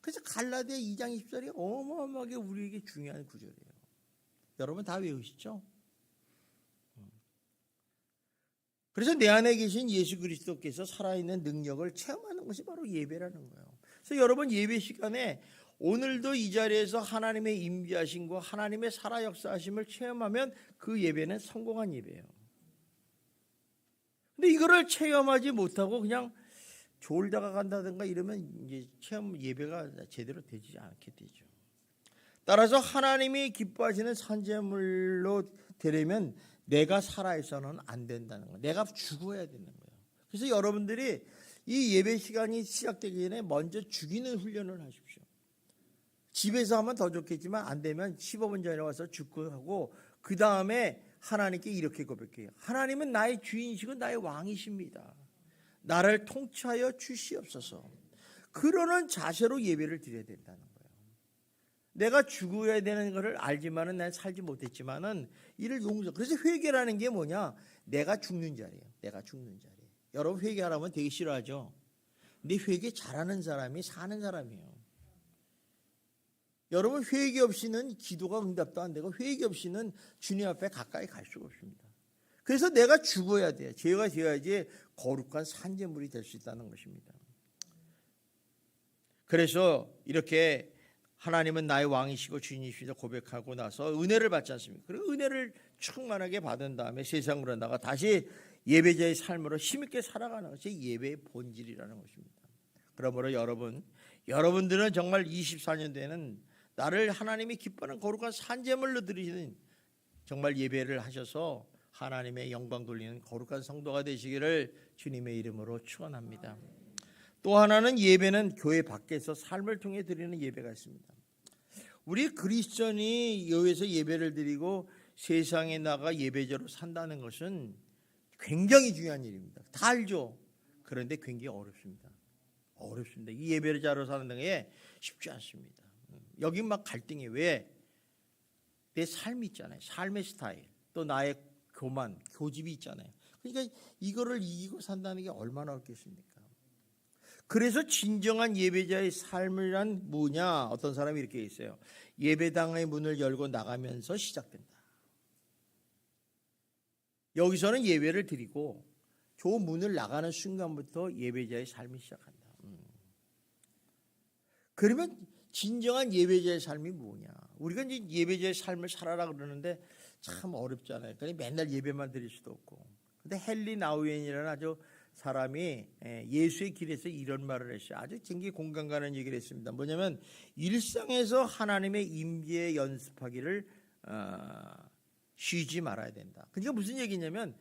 그래서 갈라디아 2장 20절이 어마어마하게 우리에게 중요한 구절이에요. 여러분 다 외우시죠? 그래서 내 안에 계신 예수 그리스도께서 살아있는 능력을 체험하는 것이 바로 예배라는 거예요. 그래서 여러분 예배 시간에 오늘도 이 자리에서 하나님의 임재하심과 하나님의 살아 역사하심을 체험하면 그 예배는 성공한 예배예요. 근데 이거를 체험하지 못하고 그냥 졸다가 간다든가 이러면 이제 체험 예배가 제대로 되지 않게 되죠. 따라서 하나님이 기뻐하시는 산재물로 되려면 내가 살아있어는 안 된다는 거예요. 내가 죽어야 되는 거예요. 그래서 여러분들이 이 예배 시간이 시작되기 전에 먼저 죽이는 훈련을 하십시오. 집에서 하면 더 좋겠지만 안 되면 15분 전에 와서 죽고 하고 그 다음에 하나님께 이렇게 고백해요. 하나님은 나의 주인이시고 나의 왕이십니다. 나를 통치하여 주시옵소서. 그러는 자세로 예배를 드려야 된다는 거예요. 내가 죽어야 되는 것을 알지만은 난 살지 못했지만은 이를 용서. 그래서 회개라는 게 뭐냐? 내가 죽는 자리예요. 내가 죽는 자리. 여러분 회개하라면 되게 싫어하죠. 근데 회개 잘하는 사람이 사는 사람이에요. 여러분 회개 없이는 기도가 응답도 안 되고 회개 없이는 주님 앞에 가까이 갈 수가 없습니다. 그래서 내가 죽어야 돼요. 죄가 되어야지 거룩한 산재물이 될 수 있다는 것입니다. 그래서 이렇게 하나님은 나의 왕이시고 주인이시다 고백하고 나서 은혜를 받지 않습니까? 그리고 은혜를 충만하게 받은 다음에 세상으로 나가 다시 예배자의 삶으로 힘있게 살아가는 것이 예배의 본질이라는 것입니다. 그러므로 여러분들은 정말 24년대에는 나를 하나님이 기뻐하는 거룩한 산재물로 드리시는 정말 예배를 하셔서 하나님의 영광 돌리는 거룩한 성도가 되시기를 주님의 이름으로 축원합니다. 또 하나는 예배는 교회 밖에서 삶을 통해 드리는 예배가 있습니다. 우리 그리스천이 여기서 예배를 드리고 세상에 나가 예배자로 산다는 것은 굉장히 중요한 일입니다. 다 알죠? 그런데 굉장히 어렵습니다. 이 예배자로 사는 게 쉽지 않습니다. 여기 막 갈등이 왜? 내 삶이 있잖아요. 삶의 스타일, 또 나의 교만, 교집이 있잖아요. 그러니까 이거를 이기고 산다는 게 얼마나 어렵겠습니까? 그래서 진정한 예배자의 삶이란 뭐냐? 어떤 사람이 이렇게 있어요. 예배당의 문을 열고 나가면서 시작된다. 여기서는 예배를 드리고 저 문을 나가는 순간부터 예배자의 삶이 시작한다. 그러면 진정한 예배자의 삶이 뭐냐? 우리가 이제 예배자의 삶을 살아라 그러는데 참 어렵잖아요. 그러니까 맨날 예배만 드릴 수도 없고. 근데 헨리 나우엔이라는 아주 사람이 예수의 길에서 이런 말을 했어요. 아주 굉장히 공감 가는 얘기를 했습니다. 뭐냐면 일상에서 하나님의 임재 연습하기를 쉬지 말아야 된다. 그러니까 무슨 얘기냐면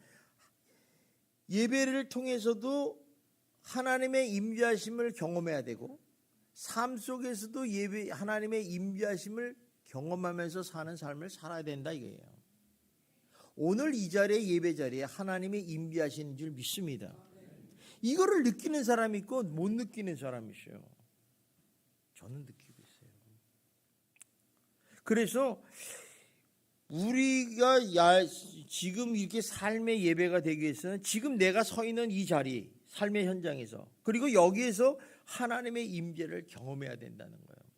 예배를 통해서도 하나님의 임재하심을 경험해야 되고 삶 속에서도 하나님의 임재하심을 경험하면서 사는 삶을 살아야 된다 이거예요. 오늘 이 자리에 예배 자리에 하나님의 임재하시는 줄 믿습니다. 이거를 느끼는 사람이 있고 못 느끼는 사람이 있어요. 저는 느끼고 있어요. 그래서 우리가 지금 이렇게 삶의 예배가 되기 위해서는 지금 내가 서 있는 이 자리, 삶의 현장에서 그리고 여기에서 하나님의 임재를 경험해야 된다는 거예요.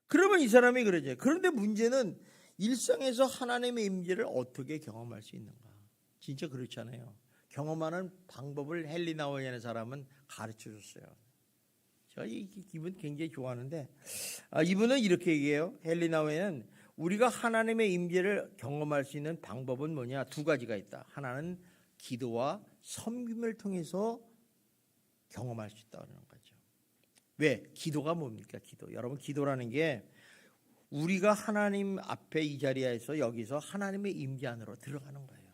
그러면 이 사람이 그러죠. 그런데 문제는 일상에서 하나님의 임재를 어떻게 경험할 수 있는가? 진짜 그렇잖아요. 경험하는 방법을 헨리 나우엔이라는 사람은 가르쳐 줬어요. 제가 이분 굉장히 좋아하는데 이분은 이렇게 얘기해요. 헨리 나우엔은 우리가 하나님의 임재를 경험할 수 있는 방법은 뭐냐? 두 가지가 있다. 하나는 기도와 섬김을 통해서 경험할 수 있다는 거죠. 왜? 기도가 뭡니까? 기도. 여러분, 기도라는 게 우리가 하나님 앞에 이 자리에서 여기서 하나님의 임재 안으로 들어가는 거예요.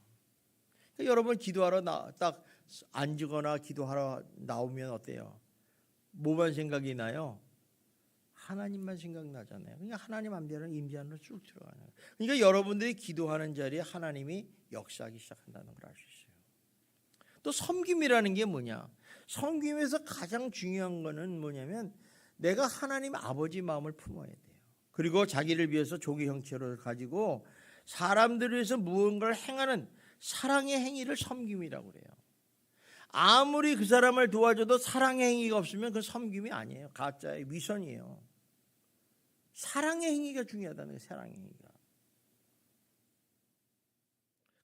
그러니까 여러분, 기도하러 딱 앉거나 기도하러 나오면 어때요? 뭐만 생각이 나요? 하나님만 생각나잖아요. 그러니까 하나님 안되는 임재 안으로 쭉 들어가는 거예요. 그러니까 여러분들이 기도하는 자리에 하나님이 역사하기 시작한다는 걸 알 수 있어요. 또 섬김이라는 게 뭐냐? 섬김에서 가장 중요한 거는 뭐냐면 내가 하나님 아버지 마음을 품어야 돼요. 그리고 자기를 위해서 종의 형체를 가지고 사람들을 위해서 무언가를 행하는 사랑의 행위를 섬김이라고 그래요. 아무리 그 사람을 도와줘도 사랑의 행위가 없으면 그건 섬김이 아니에요. 가짜의 위선이에요. 사랑의 행위가 중요하다는 거예요. 사랑의 행위가.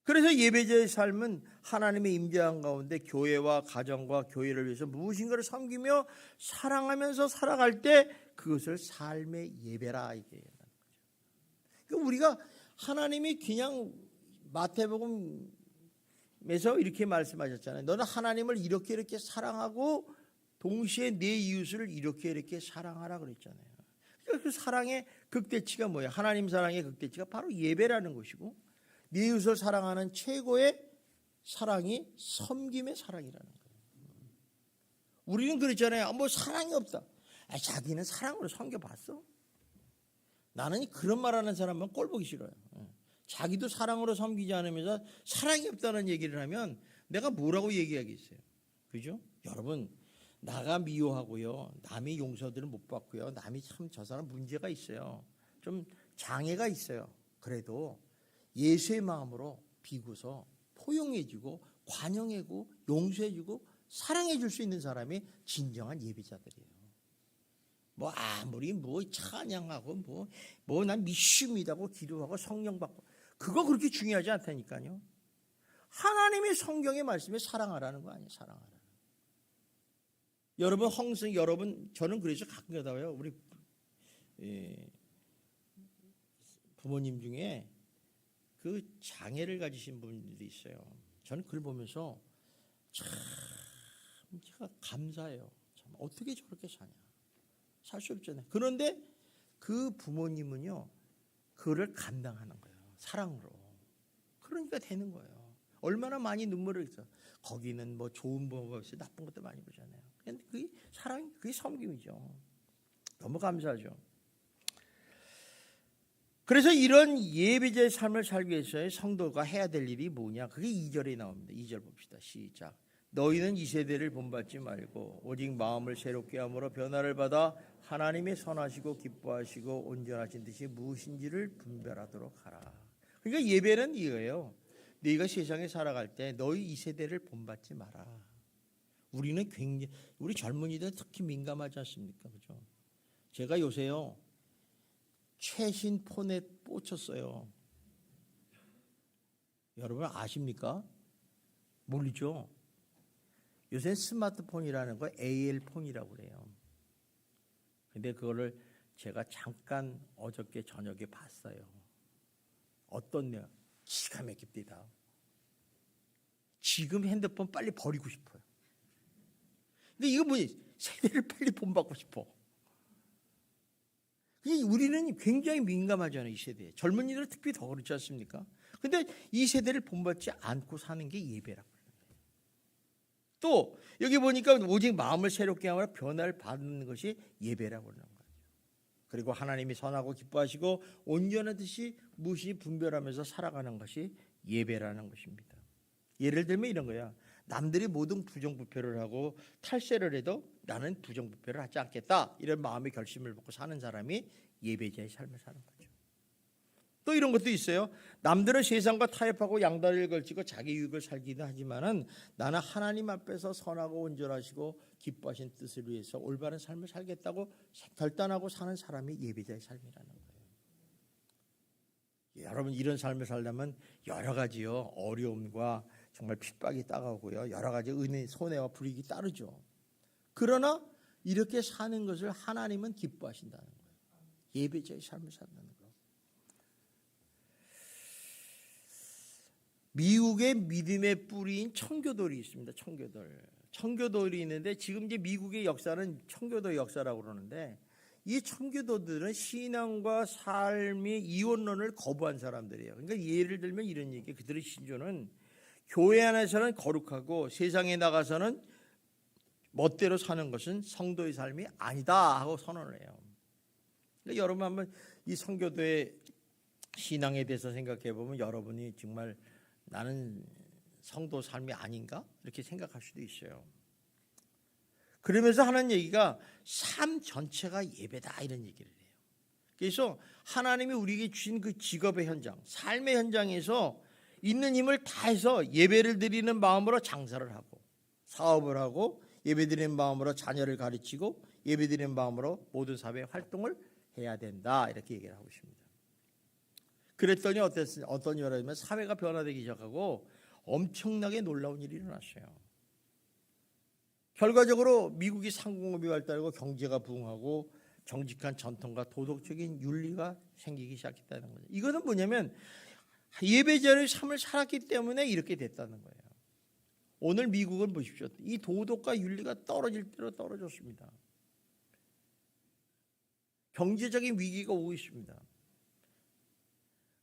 그래서 예배자의 삶은 하나님의 임재한 가운데 교회와 가정과 교회를 위해서 무엇인가를 섬기며 사랑하면서 살아갈 때 그것을 삶의 예배라 이게. 그러니까 우리가 하나님이 그냥 마태복음에서 이렇게 말씀하셨잖아요. 너는 하나님을 이렇게 사랑하고 동시에 내 이웃을 이렇게 사랑하라 그랬잖아요. 그러니까 그 사랑의 극대치가 뭐예요? 하나님 사랑의 극대치가 바로 예배라는 것이고 네 이웃을 사랑하는 최고의 사랑이 섬김의 사랑이라는 거예요. 우리는 그랬잖아요. 뭐 사랑이 없다. 자기는 사랑으로 섬겨봤어? 나는 그런 말하는 사람은 꼴 보기 싫어요. 자기도 사랑으로 섬기지 않으면서 사랑이 없다는 얘기를 하면 내가 뭐라고 얘기하겠어요? 그죠? 여러분, 나가 미워하고요. 남의 용서들을 못 받고요. 남이 참 저 사람 문제가 있어요. 좀 장애가 있어요. 그래도 예수의 마음으로 비고서 포용해주고 관용해주고 용서해주고 사랑해줄 수 있는 사람이 진정한 예배자들이에요. 뭐 아무리 뭐 찬양하고 뭐 난 믿습니다고 기도하고 성령 받고 그거 그렇게 중요하지 않다니까요. 하나님의 성경의 말씀에 사랑하라는 거 아니에요. 사랑하라. 여러분 저는 그래서 가끔 가다가요. 우리 부모님 중에 그 장애를 가지신 분들이 있어요. 저는 그걸 보면서 참 제가 감사해요. 참 어떻게 저렇게 사냐. 살 수 없잖아요. 그런데 그 부모님은요. 그거를 감당하는 거예요. 사랑으로. 그러니까 되는 거예요. 얼마나 많이 눈물을 흘려. 거기는 뭐 좋은 부모가 없어요. 나쁜 것도 많이 보잖아요. 그런데 그게 사랑, 그게 섬김이죠. 너무 감사하죠. 그래서 이런 예배자의 삶을 살기 위해서 성도가 해야 될 일이 뭐냐? 그게 2절에 나옵니다. 2절 봅시다. 시작. 너희는 이 세대를 본받지 말고 오직 마음을 새롭게 함으로 변화를 받아 하나님의 선하시고 기뻐하시고 온전하신 뜻이 무엇인지를 분별하도록 하라. 그러니까 예배는 이거예요. 너희가 세상에 살아갈 때 너희 이 세대를 본받지 마라. 우리는 굉장히 우리 젊은이들 특히 민감하지 않습니까? 그죠? 제가 요새요. 최신 폰에 꽂혔어요. 여러분 아십니까? 모르죠? 요새 스마트폰이라는 거 AL폰이라고 그래요. 근데 그거를 제가 잠깐 어저께 저녁에 봤어요. 어떻냐? 기가 막힙니다. 지금 핸드폰 빨리 버리고 싶어요. 근데 이거 뭐지? 세대를 빨리 본받고 싶어. 우리는 굉장히 민감하잖아요. 이 세대에. 젊은이들은 특히 더 그렇지 않습니까? 근데 이 세대를 본받지 않고 사는 게 예배라고 그래요. 또 여기 보니까 오직 마음을 새롭게 하며 변화를 받는 것이 예배라고 그러는 거예요. 그리고 하나님이 선하고 기뻐하시고 온전한 듯이 무시 분별하면서 살아가는 것이 예배라는 것입니다. 예를 들면 이런 거야. 남들이 모든 부정부패를 하고 탈세를 해도 나는 부정부패를 하지 않겠다. 이런 마음의 결심을 먹고 사는 사람이 예배자의 삶을 사는 거죠. 또 이런 것도 있어요. 남들은 세상과 타협하고 양다리를 걸치고 자기 유익을 살기도 하지만은 나는 하나님 앞에서 선하고 온전하시고 기뻐하신 뜻을 위해서 올바른 삶을 살겠다고 결단하고 사는 사람이 예배자의 삶이라는 거예요. 여러분 이런 삶을 살려면 여러 가지요 어려움과 정말 핍박이 따가고요 여러 가지 은혜 손해와 불이익이 따르죠. 그러나 이렇게 사는 것을 하나님은 기뻐하신다는 거예요. 예배자의 삶을 산다는 거예요. 미국의 믿음의 뿌리인 청교도들이 있습니다. 청교도들. 청교도들이 있는데 지금 이제 미국의 역사는 청교도 역사라고 그러는데 이 청교도들은 신앙과 삶의 이원론을 거부한 사람들이에요. 그러니까 예를 들면 이런 얘기, 그들의 신조는 교회 안에서는 거룩하고 세상에 나가서는 멋대로 사는 것은 성도의 삶이 아니다 하고 선언을 해요. 그러니까 여러분 한번 이 청교도의 신앙에 대해서 생각해 보면 여러분이 정말 나는 성도 삶이 아닌가? 이렇게 생각할 수도 있어요. 그러면서 하는 얘기가 삶 전체가 예배다 이런 얘기를 해요. 그래서 하나님이 우리에게 주신 그 직업의 현장, 삶의 현장에서 있는 힘을 다해서 예배를 드리는 마음으로 장사를 하고 사업을 하고 예배드리는 마음으로 자녀를 가르치고 예배드리는 마음으로 모든 사회 활동을 해야 된다 이렇게 얘기를 하고 있습니다. 그랬더니 어떤 여러면 사회가 변화되기 시작하고 엄청나게 놀라운 일이 일어났어요. 결과적으로 미국이 상공업이 발달하고 경제가 부흥하고 정직한 전통과 도덕적인 윤리가 생기기 시작했다는 거죠. 이거는 뭐냐면 예배자의 삶을 살았기 때문에 이렇게 됐다는 거예요. 오늘 미국은 보십시오. 이 도덕과 윤리가 떨어질 대로 떨어졌습니다. 경제적인 위기가 오고 있습니다.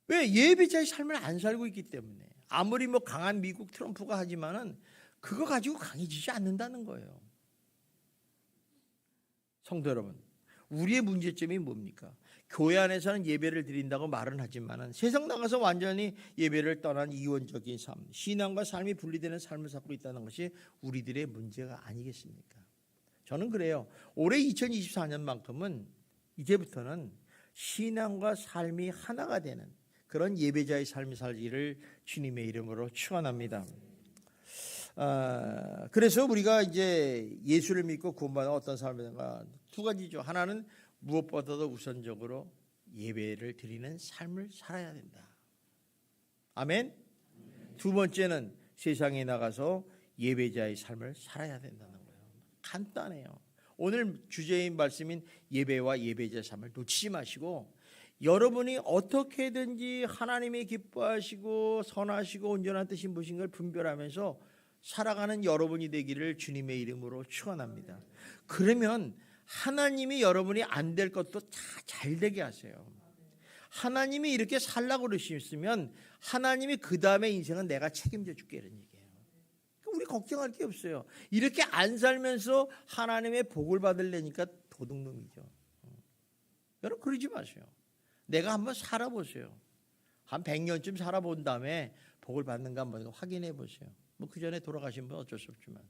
왜? 예배자의 삶을 안 살고 있기 때문에. 아무리 뭐 강한 미국 트럼프가 하지만은 그거 가지고 강해지지 않는다는 거예요. 성도 여러분, 우리의 문제점이 뭡니까? 교회 안에서는 예배를 드린다고 말은 하지만은 세상 나가서 완전히 예배를 떠난 이원적인 삶, 신앙과 삶이 분리되는 삶을 살고 있다는 것이 우리들의 문제가 아니겠습니까? 저는 그래요. 올해 2024년만큼은 이제부터는 신앙과 삶이 하나가 되는 그런 예배자의 삶이 살기를 주님의 이름으로 축원합니다. 그래서 우리가 이제 예수를 믿고 구원받는 어떤 삶인가 두 가지죠. 하나는 무엇보다도 우선적으로 예배를 드리는 삶을 살아야 된다. 아멘. 두 번째는 세상에 나가서 예배자의 삶을 살아야 된다는 거예요. 간단해요. 오늘 주제인 말씀인 예배와 예배자의 삶을 놓치지 마시고 여러분이 어떻게든지 하나님이 기뻐하시고 선하시고 온전한 뜻이 무엇인 걸 분별하면서 살아가는 여러분이 되기를 주님의 이름으로 축원합니다. 그러면 하나님이 여러분이 안 될 것도 다 잘 되게 하세요. 하나님이 이렇게 살라고 그러셨으면 하나님이 그 다음에 인생은 내가 책임져 줄게 이런 얘기예요. 우리 걱정할 게 없어요. 이렇게 안 살면서 하나님의 복을 받으려니까 도둑놈이죠. 여러분 그러지 마세요. 내가 한번 살아보세요. 한 100년쯤 살아본 다음에 복을 받는가 한번 확인해 보세요. 뭐 그 전에 돌아가신 분 어쩔 수 없지만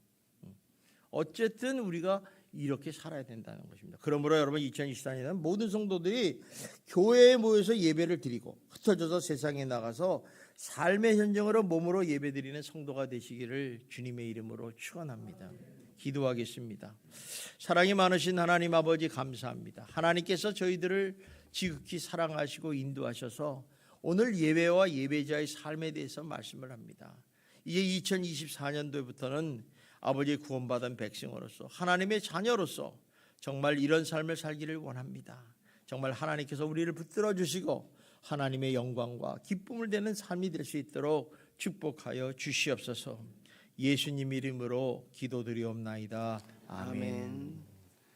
어쨌든 우리가 이렇게 살아야 된다는 것입니다. 그러므로 여러분 2024년에는 모든 성도들이 교회에 모여서 예배를 드리고 흩어져서 세상에 나가서 삶의 현장으로 몸으로 예배드리는 성도가 되시기를 주님의 이름으로 축원합니다. 기도하겠습니다. 사랑이 많으신 하나님 아버지 감사합니다. 하나님께서 저희들을 지극히 사랑하시고 인도하셔서 오늘 예배와 예배자의 삶에 대해서 말씀을 합니다. 이제 2024년도부터는 아버지의 구원받은 백성으로서 하나님의 자녀로서 정말 이런 삶을 살기를 원합니다. 정말 하나님께서 우리를 붙들어 주시고 하나님의 영광과 기쁨을 되는 삶이 될 수 있도록 축복하여 주시옵소서. 예수님 이름으로 기도드리옵나이다. 아멘.